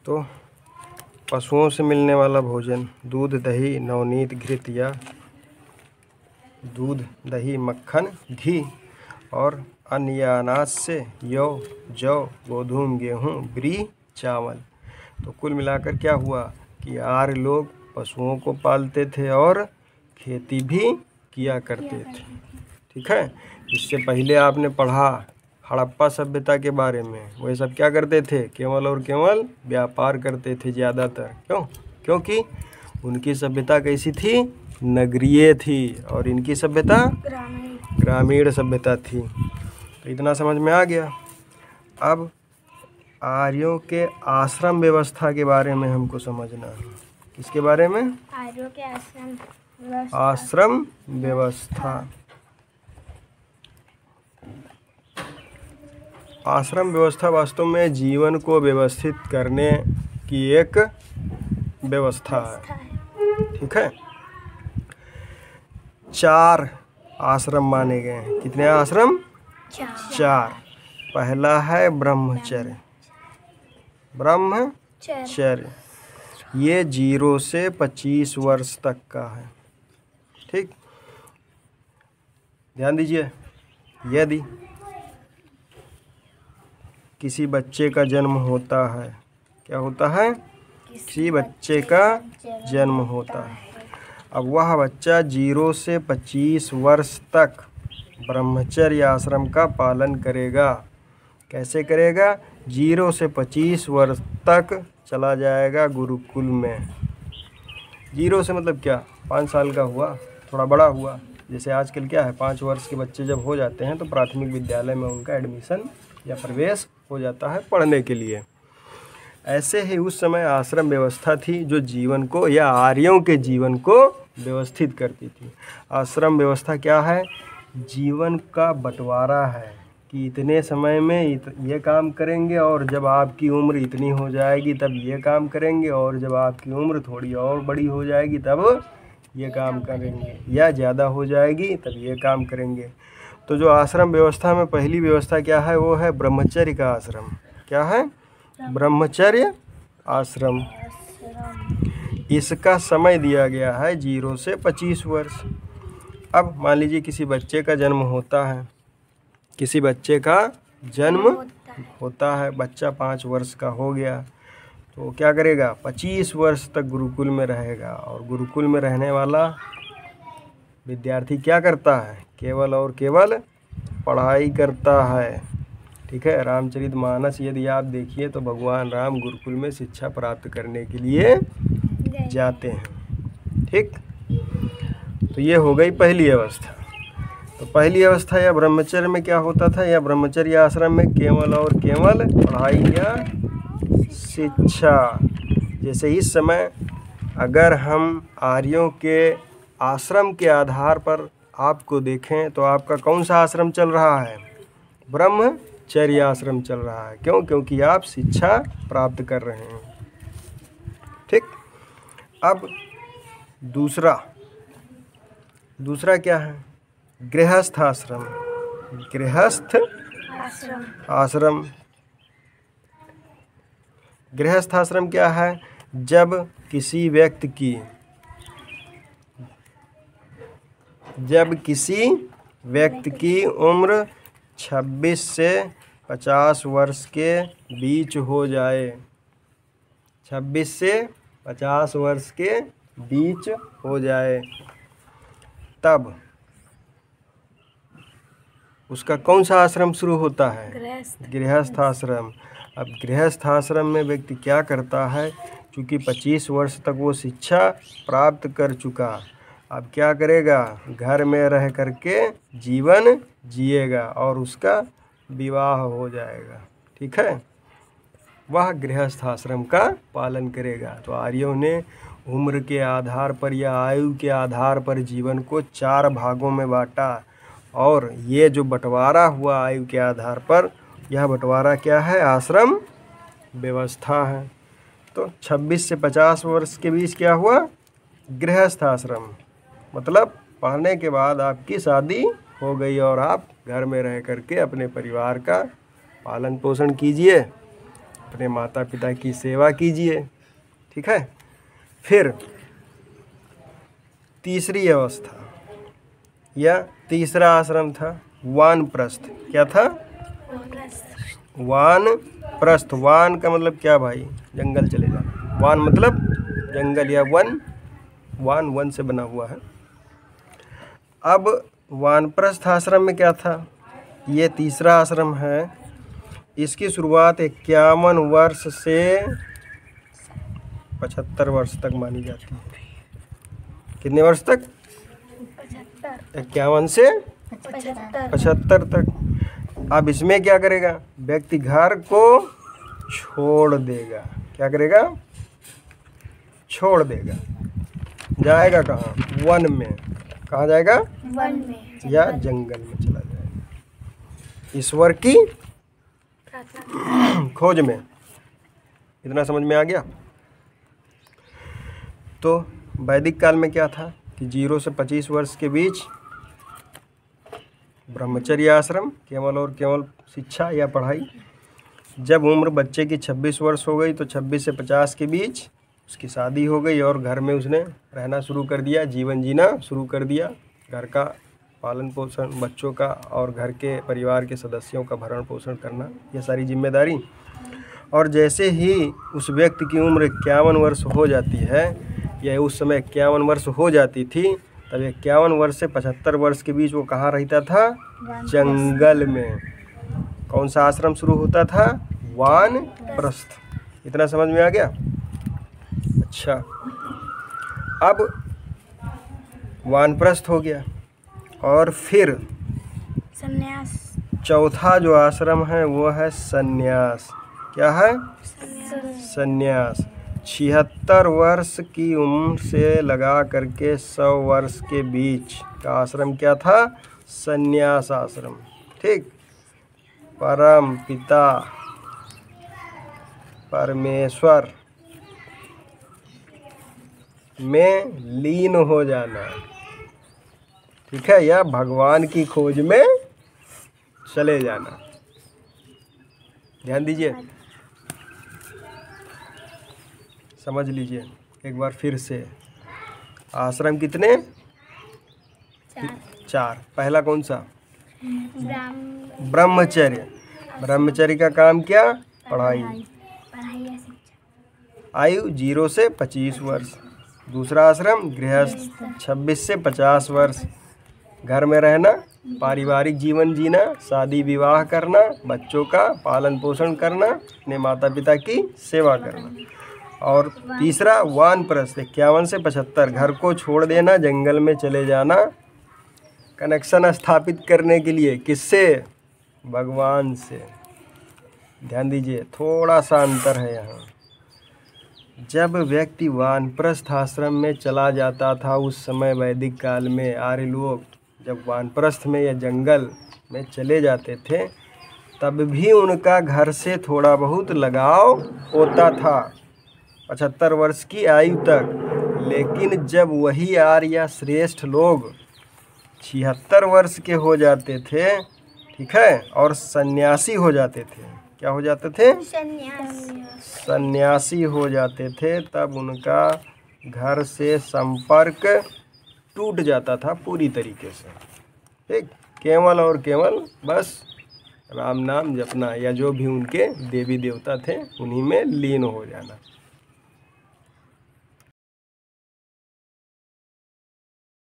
तो पशुओं से मिलने वाला भोजन दूध, दही, नवनीत, घृत या दूध, दही, मक्खन, घी और अन्न या अनाज से जौ, गोधूम, गेहूँ, ब्री, चावल। तो कुल मिलाकर क्या हुआ कि आर्य लोग पशुओं को पालते थे और खेती भी किया करते थे। ठीक है। इससे पहले आपने पढ़ा हड़प्पा सभ्यता के बारे में। वह सब क्या करते थे? केवल और केवल व्यापार करते थे ज़्यादातर। क्योंकि उनकी सभ्यता कैसी थी? नगरीय थी, और इनकी सभ्यता ग्रामीण सभ्यता थी। तो इतना समझ में आ गया। अब आर्यों के आश्रम व्यवस्था के बारे में हमको समझना है। किसके बारे में? आर्यों के आश्रम व्यवस्था। आश्रम व्यवस्था वास्तव में जीवन को व्यवस्थित करने की एक व्यवस्था है। ठीक है। 4 आश्रम माने गए हैं। कितने आश्रम? 4। पहला है ब्रह्मचर्य। ये 0 से 25 वर्ष तक का है। ठीक, ध्यान दीजिए। यदि किसी बच्चे का जन्म होता है, क्या होता है? किसी बच्चे का जन्म होता है। अब वह बच्चा 0 से 25 वर्ष तक ब्रह्मचर्य आश्रम का पालन करेगा। कैसे करेगा? 0 से 25 वर्ष तक चला जाएगा गुरुकुल में। 0 से मतलब क्या? 5 साल का हुआ, थोड़ा बड़ा हुआ। जैसे आजकल क्या है, 5 वर्ष के बच्चे जब हो जाते हैं तो प्राथमिक विद्यालय में उनका एडमिशन या प्रवेश हो जाता है पढ़ने के लिए। ऐसे ही उस समय आश्रम व्यवस्था थी जो जीवन को या आर्यों के जीवन को व्यवस्थित करती थी। आश्रम व्यवस्था क्या है? जीवन का बंटवारा है कि इतने समय में ये काम करेंगे, और जब आपकी उम्र इतनी हो जाएगी तब ये काम करेंगे, और जब आपकी उम्र थोड़ी और बड़ी हो जाएगी तब ये काम करेंगे, या ज़्यादा हो जाएगी तब ये काम करेंगे। तो जो आश्रम व्यवस्था में पहली व्यवस्था क्या है? वो है ब्रह्मचर्य का आश्रम। क्या है? ब्रह्मचर्य आश्रम। इसका समय दिया गया है 0 से 25 वर्ष। अब मान लीजिए किसी बच्चे का जन्म होता है, बच्चा 5 वर्ष का हो गया, तो क्या करेगा? 25 वर्ष तक गुरुकुल में रहेगा। और गुरुकुल में रहने वाला विद्यार्थी क्या करता है? केवल और केवल पढ़ाई करता है। ठीक है। रामचरितमानस यदि आप देखिए तो भगवान राम गुरुकुल में शिक्षा प्राप्त करने के लिए जाते हैं। ठीक, तो ये हो गई पहली अवस्था। तो पहली अवस्था या ब्रह्मचर्य में क्या होता था? या ब्रह्मचर्य आश्रम में केवल और केवल पढ़ाई या शिक्षा। जैसे इस समय अगर हम आर्यों के आश्रम के आधार पर आपको देखें तो आपका कौन सा आश्रम चल रहा है? ब्रह्मचर्य आश्रम चल रहा है। क्यों? क्योंकि आप शिक्षा प्राप्त कर रहे हैं। ठीक। अब दूसरा क्या है? गृहस्थ आश्रम। गृहस्थ आश्रम क्या है? जब किसी व्यक्ति की उम्र 26 से 50 वर्ष के बीच हो जाए। 26 से 50 वर्ष के बीच हो जाए, तब उसका कौन सा आश्रम शुरू होता है? गृहस्थ आश्रम। अब गृहस्थ आश्रम में व्यक्ति क्या करता है? क्योंकि 25 वर्ष तक वो शिक्षा प्राप्त कर चुका, अब क्या करेगा? घर में रह करके जीवन जिएगा और उसका विवाह हो जाएगा। ठीक है। वह गृहस्थ आश्रम का पालन करेगा। तो आर्यों ने उम्र के आधार पर या आयु के आधार पर जीवन को 4 भागों में बांटा, और ये जो बंटवारा हुआ आयु के आधार पर, यह बंटवारा क्या है? आश्रम व्यवस्था है। तो 26 से 50 वर्ष के बीच क्या हुआ? गृहस्थ आश्रम। मतलब पढ़ने के बाद आपकी शादी हो गई और आप घर में रह करके अपने परिवार का पालन पोषण कीजिए। अपने माता पिता की सेवा कीजिए। ठीक है। फिर तीसरी अवस्था या तीसरा आश्रम था वानप्रस्थ। क्या था? वानप्रस्थ। वान का मतलब क्या भाई? जंगल चले जाना। वान मतलब जंगल या वन। वान वन से बना हुआ है। अब वानप्रस्थ आश्रम में क्या था? ये तीसरा आश्रम है। इसकी शुरुआत 51 वर्ष से 75 वर्ष तक मानी जाती है। कितने वर्ष तक? 51 से 75 तक। अब इसमें क्या करेगा? व्यक्ति घर को छोड़ देगा। क्या करेगा? छोड़ देगा। जाएगा कहाँ? वन में। कहाँ जाएगा? वन में या जंगल में चला जाएगा, ईश्वर की खोज में। इतना समझ में आ गया? तो वैदिक काल में क्या था कि 0 से 25 वर्ष के बीच ब्रह्मचर्य आश्रम, केवल और केवल शिक्षा या पढ़ाई। जब उम्र बच्चे की 26 वर्ष हो गई तो 26 से 50 के बीच उसकी शादी हो गई और घर में उसने रहना शुरू कर दिया, जीवन जीना शुरू कर दिया। घर का पालन पोषण, बच्चों का और घर के परिवार के सदस्यों का भरण पोषण करना, यह सारी जिम्मेदारी। और जैसे ही उस व्यक्ति की उम्र 51 वर्ष हो जाती है, या उस समय 51 वर्ष हो जाती थी, तब 51 वर्ष से 75 वर्ष के बीच वो कहाँ रहता था? जंगल में। कौन सा आश्रम शुरू होता था? वानप्रस्थ। इतना समझ में आ गया? अच्छा, अब वानप्रस्थ हो गया और फिर संन्यास। चौथा जो आश्रम है वो है संन्यास। क्या है? संन्यास। 76 वर्ष की उम्र से लगा करके 100 वर्ष के बीच का आश्रम क्या था? संन्यास आश्रम। ठीक। परम पिता परमेश्वर में लीन हो जाना। ठीक है। या भगवान की खोज में चले जाना। ध्यान दीजिए, समझ लीजिए एक बार फिर से। आश्रम कितने? 4। पहला कौन सा? ब्रह्मचर्य। ब्रह्मचर्य का काम क्या? पढ़ाई। आयु 0 से 25 वर्ष। दूसरा आश्रम गृहस्थ, 26 से 50 वर्ष। घर में रहना, पारिवारिक जीवन जीना, शादी विवाह करना, बच्चों का पालन पोषण करना, अपने माता पिता की सेवा करना। और तीसरा वानप्रस्थ, 51 से 75, घर को छोड़ देना, जंगल में चले जाना, कनेक्शन स्थापित करने के लिए। किससे? भगवान से। ध्यान दीजिए, थोड़ा सा अंतर है यहाँ। जब व्यक्ति वानप्रस्थ आश्रम में चला जाता था, उस समय वैदिक काल में आर्य लोग जब वानप्रस्थ में या जंगल में चले जाते थे, तब भी उनका घर से थोड़ा बहुत लगाव होता था 75 वर्ष की आयु तक। लेकिन जब वही आर्य या श्रेष्ठ लोग 76 वर्ष के हो जाते थे, ठीक है, और सन्यासी हो जाते थे। क्या हो जाते थे? सन्यासी हो जाते थे, तब उनका घर से संपर्क टूट जाता था पूरी तरीके से। ठीक। केवल और केवल बस राम नाम जपना या जो भी उनके देवी देवता थे उन्हीं में लीन हो जाना।